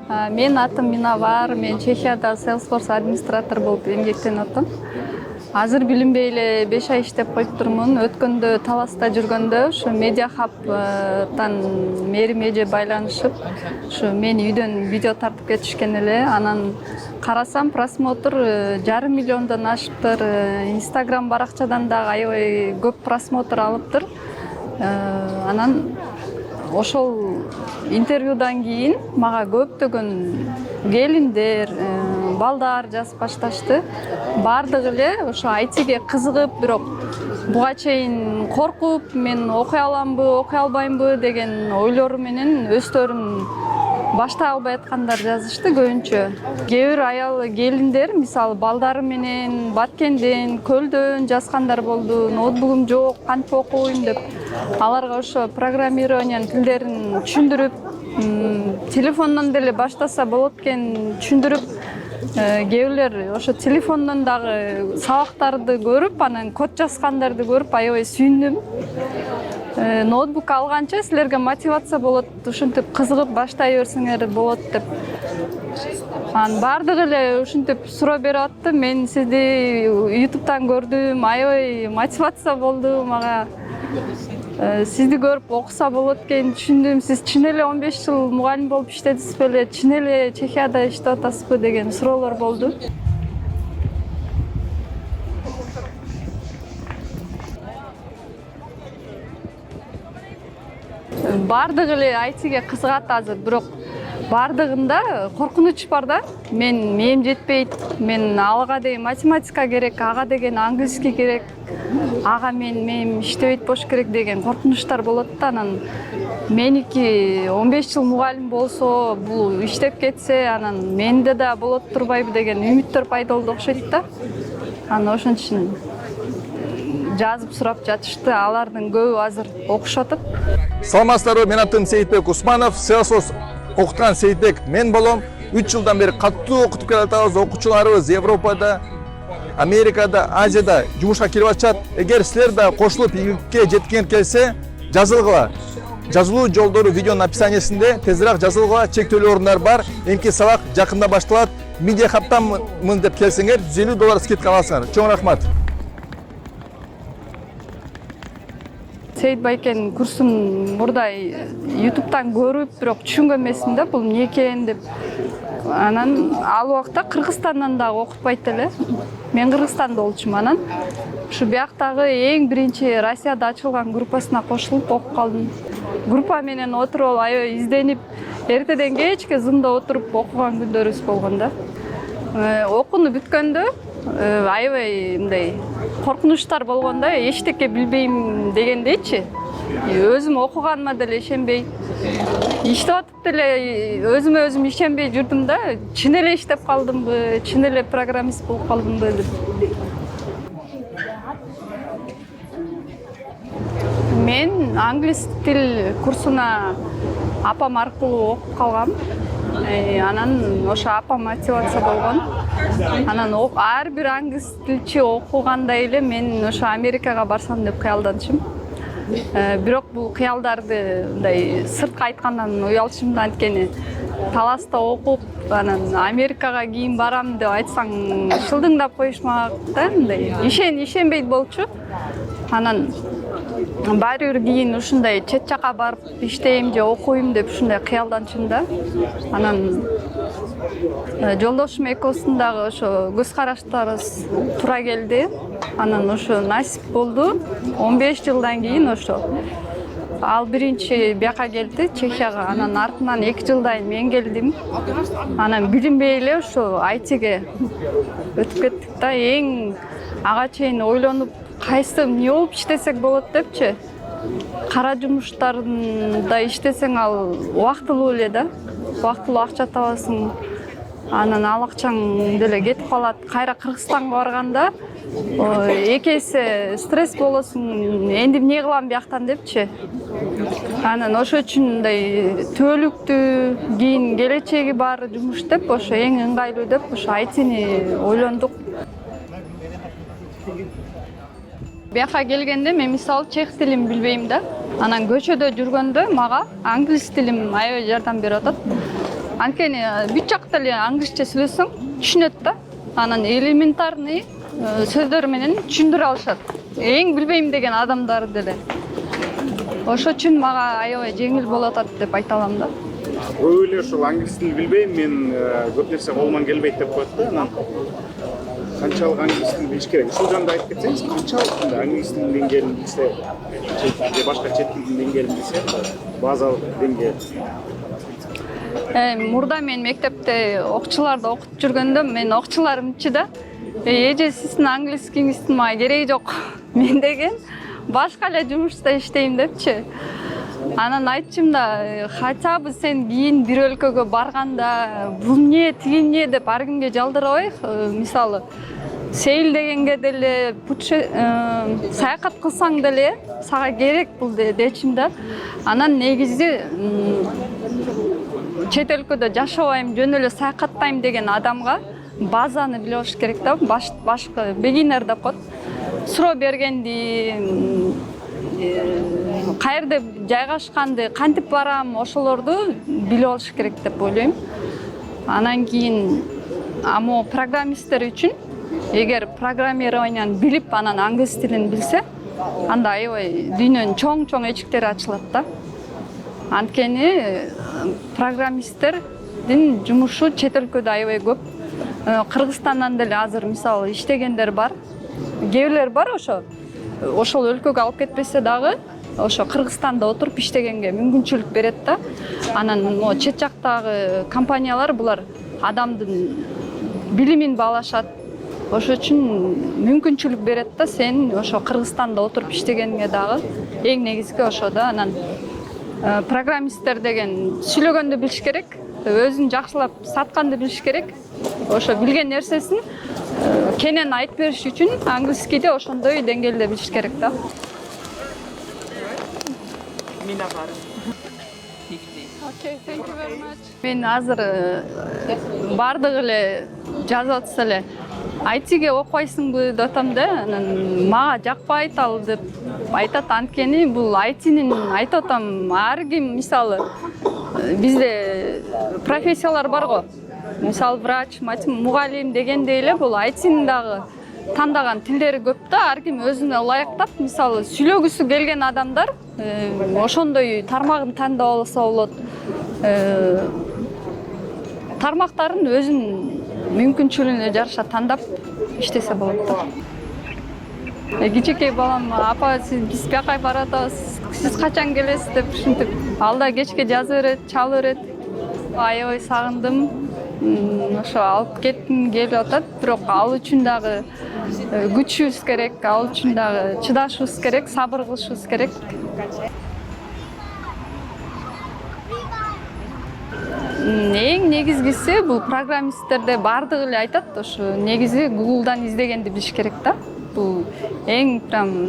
Менин атым Минавар, мен Чехияда Salesforce администратор болуп эмгектенип атам. Азыр билинбей эле 5 ай иштеп коюп турмун. Өткөндө Таласта жүргөндө ушу Media Hub'тан мээрим эже байланышып, ушу мени үйдөн видео тартып кетишкен эле. Анан карасам просмотр 5,5 миллиондон ашыптыр. Instagram баракчадан дагы аябай көп просмотр алыптыр. Анан ошол интервьюдан кийин мага көптөгөн келиндер, балдар жазып башташты. Бардыгы эле ошо айтиге кызыгып, бирок буга чейин коркуп, мен окуй аламбы, окуй албаймбы деген ойлору менен өздөрүн баштай албай аткандар жазышты көбүнчө. Кээ бир аял келиндер, мисалы балдары менен Баткенден, Көлдөн жазгандар болду. Ноутбугум жок, кантип окуйм деп. Аларга ошо программированиянын тилдерин түшүндүрүп, телефондон деле баштаса болот экен түшүндүрүп, кээ бирлер ошо телефондон дагы сабактарды көрүп, анан код жазгандарды көрүп аябай сүйүндүм. Ноутбук алганча силерге мотивация болот, ушинтип кызыгып баштай берсеңер болот деп. Анан бардыгы эле ушинтип суроо берип атты. Мен сизди YouTube'тан көрдүм, аябай мотивация болду мага. Сизди көрүп окуса болот экен түшүндүм. Сиз чын эле 15 жыл мугалим болуп иштедиңиз беле? Чын эле Чехияда иштеп атасызбы деген суроолор болду. Бардыгы эле айтиге кызыгат азыр, бирок бардыгында коркунуч бар да. Мээм жетпейт, мен ага деген математика керек, ага деген английский керек, ага мээм иштебейт болуш керек деген коркунучтар болот да. Анан меники 15 жыл мугалим болсо, бул иштеп кетсе, анан менде да болот турбайбы деген үмүттөр пайда болду окшойт да. Анан ошон үчүн жазып сурап жатышты. Алардын көбү азыр окушуп атат. Саламатсыздарбы, мен атым Сейитбек Усманов, Salesforce окуткан Сейитбек мен болом. 3 жылдан бери катуу окутуп келатабыз. Окуучуларыбыз Европада, Америкада, Азияда жумушка кирип атышат. Эгер силер да кошулуп ийгиликке жеткиңер келсе, жазылгыла. Жазылуу жолдору видеонун описаниесинде, тезирээк жазылгыла, чектелүү орундар бар. Эмки сабак жакында башталат. Media Hub'танмын деп келсеңер, $150 скидка аласыңар. Чоң рахмат. Сейит Байкен курсун мурдай YouTube'тан көрүп, бирок түшүнгөн эмесмин да, бул эмне экен деп. Анан ал убакта Кыргызстандан дагы окутпайт эле. Мен Кыргызстанда болчумун. Анан ушу бияктагы эң биринчи Россияда ачылган группасына кошулуп окуп калдым. Группа менен отуруп, аябай изденип, эртеден кечке зымда отуруп окуган күндөрүбүз болгон да. Окууну бүткөндө аябай мындай коркунучтар болгондо, эчтеке билбейм дегендейчи. Өзүм окуганыма деле ишенбей, иштеп атып деле өзүмө өзүм ишенбей жүрдүм да. Чын эле иштеп калдымбы, чын эле программист болуп калдымбы деп. Мен англис тил курсуна апам аркылуу окуп калгам. Анан ошо апам мотивация болгон. Анан ар бир англис тилчи окугандай эле мен ошо Америкага барсам деп кыялданчым. Бирок бул кыялдарды мындай сыртка айткандан уялчым да, анткени Таласта окуп, анан Америкага кийин барам деп айтсаң шылдыңдап коюшмак да, мындай ишенбейт болчу. Анан баары бир кийин ушундай чет жака барып иштейм же окуйм деп ушундай кыялданчым да. Анан жолдошум экөөбүздүн дагы ошо көз караштарыбыз туура келди. Анан ошо насип болду. 15 жылдан кийин ошо ал биринчи бияка келди, Чехияга. Анан артынан 2 жылдан мен келдим. Анан билинбей эле ошо айтиге өтүп кеттик да. Эң ага чейин ойлонуп, кайсы эмне болуп иштесек болот депчи. Кара жумуштарында иштесең ал убактылуу эле да. Убактылуу акча табасың. Анан ал акчаң деле кетип калат. Кайра Кыргызстанга барганда эки эсе стресс болосуң. Энди эмне кылам бияктан депчи. Анан ошо үчүн мындай түбөлүктүү, кийин келечеги бар жумуш деп ошо эң ыңгайлуу деп ошо айтини ойлондук. Бияка келгенде мен мисалы чех тилин билбейм да. Анан көчөдө жүргөндө мага англис тилим аябай жардам берип атат. Анткени бүт жакта эле англисче сүйлөсөң түшүнөт да. Анан элементарный сөздөр менен түшүндүрө алышат. Эң билбейм деген адамдар деле. Ошо үчүн мага аябай жеңил болуп атат деп айта алам да. Көбү эле ушул англис тилин билбейм, мен көп нерсе колуман келбейт деп коет да. Анан канчалык англис тилин билиш керек? Ушул жөнүндө айтып кетсеңиз, канчалык англис тилинин деңгээлин билсе, же башка чет тилдин деңгээлин билсе, базалык деңгээл. Мурда мен мектепте окуучуларды окутуп жүргөндө мен окуучуларымчы да эже сиздин англискиңиздин мага кереги жок. Мен деген башка эле жумушта иштейм депчи. Анан айтчым да, хотя бы сен кийин бир өлкөгө барганда бул эмне, тиги эмне деп ар кимге жалдырабай, мисалы сейил дегенге деле саякат кылсаң деле сага керек бул дечим да. Анан негизи чет өлкөдө жашабайм, жөн эле саякаттайм деген адамга базаны биле болуш керек да. Башкы бегинер деп коет. Суроо бергенди, каерде жайгашканды, кантип барам, ошолорду биле болуш керек деп ойлойм. Анан кийин аммо программисттер үчүн эгер программированияны билип, анан англис тилин билсе, анда аябай дүйнөнүн чоң эчиктери ачылат да. Анткени программисттердин жумушу чет өлкөдө аябай көп. Кыргызстандан деле азыр мисалы иштегендер бар. Кээбилер бар ошол өлкөгө алып кетпесе дагы, ошо Кыргызстанда отуруп иштегенге мүмкүнчүлүк берет да. Анан чет жактагы компаниялар булар адамдын билимин баалашат. Ошо үчүн мүмкүнчүлүк берет да, сен ошо Кыргызстанда отуруп иштегениңе дагы эң негизги ошо да. Анан программисттер деген сүйлөгөндү билиш керек, өзүн жакшылап сатканды билиш керек. Ошо билген нерсесин кенен айтып бериш үчүн англискийде ошондой деңгээлде билиш керек да. Мен азыр бардык эле жазып атса эле айтиге окубайсыңбы деп атам да. Анан мага жакпайт ал деп айтат. Анткени бул айтинин айтып атам, ар ким мисалы бизде профессиялар бар го. Мисалы врач, мугалим дегендей эле бул айтинин дагы тандаган тилдери көп да. Ар ким өзүнө ылайыктап, мисалы сүйлөгүсү келген адамдар ошондой тармагын тандап алса болот. Тармактарын өзүнүн мүмкүнчүлүгүнө жараша тандап иштесе болот да. Кичинекей балам, апа биз бияка баратабыз, сиз качан келесиз деп ушинтип ал да кечке жаза берет, чала берет. Аябай сагындым. Ошо алып кеттим, келип атат. Бирок ал үчүн дагы күчүбүз керек, ал үчүн дагы чыдашыбыз керек, сабыр кылышыбыз керек. Эң негизгиси бул программисттерде бардыгы эле айтат, ошо негизи Google'дан издегенди билиш керек да. Бул эң прям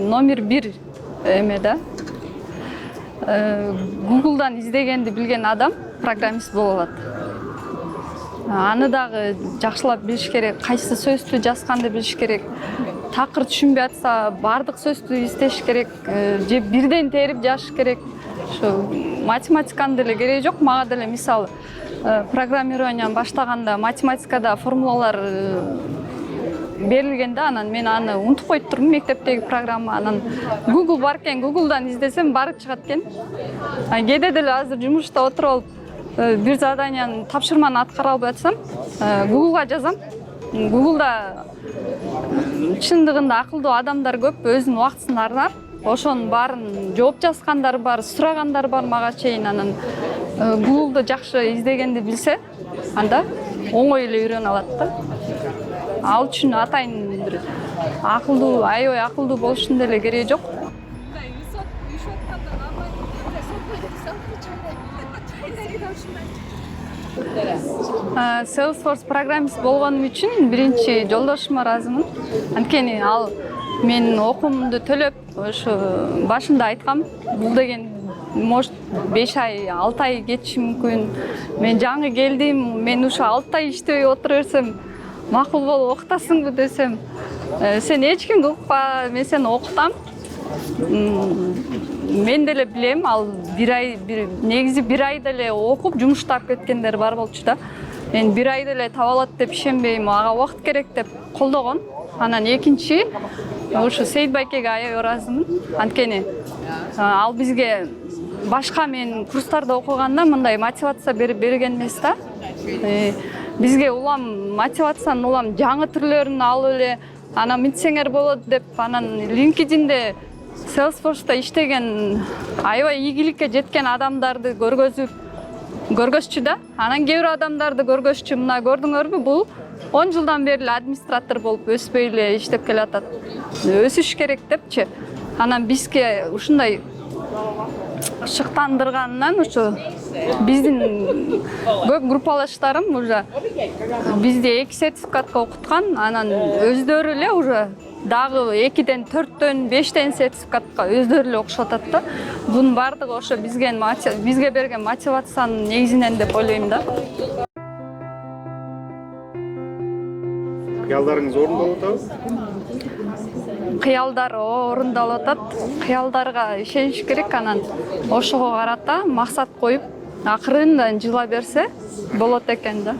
номер 1 эме да. Google'дан издегенди билген адам программист боло алат. Аны дагы жакшылап билиш керек, кайсы сөздү жазганды билиш керек. Такыр түшүнбөй атса, бардык сөздү издеш керек, же бирден терип жазыш керек. Ошо математиканын деле кереги жок. Мага деле мисалы программированияны баштаганда математикада формулалар берилгенде, анан мен аны унутуп коюп турмун, мектептеги программа. Анан Google бар экен, Google'дан издесем бары чыгат экен. Кээде деле азыр жумушта отуруп алып бир заданияны тапшырманы аткара албай атсам, Google'га жазам. Google'да чындыгында акылдуу адамдар көп, өзүнүн убактысын арнап, ошонун баарын жооп жазгандар бар, сурагандар бар мага чейин. Анан Google'да жакшы издегенди билсе, анда оңой эле үйрөнө алат да. Ал үчүн атайын бир акылдуу, аябай акылдуу болуштун деле кереги жок. Salesforce программист болгонум үчүн биринчи жолдошума ыраазымын. Анткени ал менин окуумду төлөп, ошо башында айткам, бул деген может 5 ай, 6 ай кетиши мүмкүн. Мен жаңы келдим, мен ушу 6 ай иштебей отура берсем, макул болуп окутасыңбы десем, сен эч кимди укпа, мен сени окутам. мен деле билем, ал негизи бир ай деле окуп жумуштап кеткендер бар болчу да. Мен бир ай деле таба алат деп ишенбейм, ага убакыт керек деп колдогон. Анан экинчи ушу Сейит байкеге аябай ыраазымын. Анткени ал бизге башка мен курстарда окуганда мындай мотивация берген эмес да. Бизге улам мотивациянын улам жаңы түрлөрүн алып эле анан мынтсеңер болот деп, анан LinkedIn'де Salesforce'та иштеген аябай ийгиликке жеткен адамдарды көргөзчү да. Анан кээ бир адамдарды көргөзчү, мына көрдүңөрбү, бул 10 жылдан бери администратор болуп өспөй эле иштеп келатат. Өсүш керек депчи. Анан бизге ушундай шыктандырганынан ушу биздин көп группалаштарым уже бизди 2 сертификатка окуткан, анан өздөрү эле уже дагы 2ден 4төн 5тен сертификатка өздөрү эле окушуп атат да. Бунун баардыгы ошо бизге берген мотивациянын негизинен деп ойлойм да. Кыялдарыңыз орундалып атабы? Кыялдар орундалып атат. Кыялдарга ишениш керек, анан ошого карата максат коюп, акырын жыла берсе болот экен да.